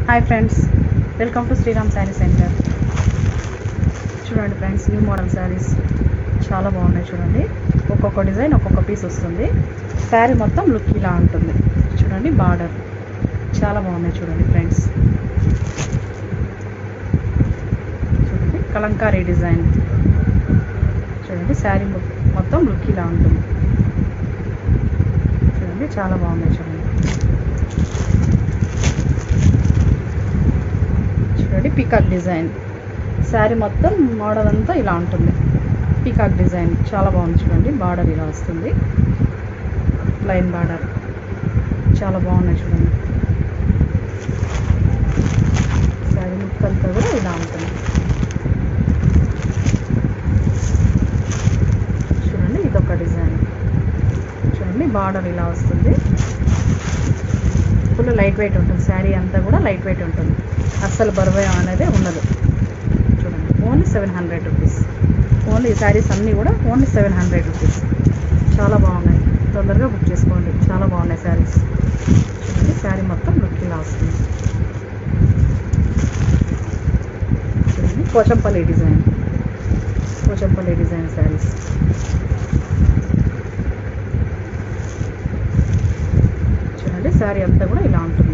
Hi friends, welcome to Sriram sari centre. చూడండి friends, new model saris చాలా బాగున్నాయి. చూడండి, ఒక్కొక్క డిజైన్ ఒక్కొక్క పీస్ వస్తుంది. శారీ మొత్తం లుక్ ఇలా ఉంటుంది. చూడండి, బార్డర్ చాలా బాగున్నాయి. చూడండి ఫ్రెండ్స్, చూడండి కలంకారీ డిజైన్. చూడండి, శారీ మొత్తం లుక్ ఇలా ఉంటుంది. చూడండి, చాలా బాగున్నాయి. చూడండి, పీకాక్ డిజైన్. శారీ మొత్తం మోడల్ అంతా ఇలా ఉంటుంది. పీకాక్ డిజైన్ చాలా బాగుంది. చూడండి, బార్డర్ ఇలా వస్తుంది, లైన్ బార్డర్ చాలా బాగున్నాయి. చూడండి, శారీ లుక్ అంతా కూడా ఇలా ఉంటుంది. చూడండి, ఇదొక డిజైన్. చూడండి, బార్డర్ ఇలా వస్తుంది. ఫుల్ లైట్ వెయిట్ ఉంటుంది. శారీ అంతా కూడా లైట్ వెయిట్ ఉంటుంది. అస్సలు బరువు అనేది ఉండదు. చూడండి, ఓన్లీ 700 రూపీస్. ఓన్లీ ఈ శారీస్ అన్నీ కూడా ఓన్లీ 700 రూపీస్. చాలా బాగున్నాయి. తొందరగా బుక్ చేసుకోండి. చాలా బాగున్నాయి శారీస్. చూడండి, శారీ మొత్తం లుక్ ఇలా వస్తుంది. చూడండి, పోచంపల్లి డిజైన్. పోచంపల్లి డిజైన్ శారీస్. చూడండి, శారీ అంతా కూడా ఇలా ఉంటుంది.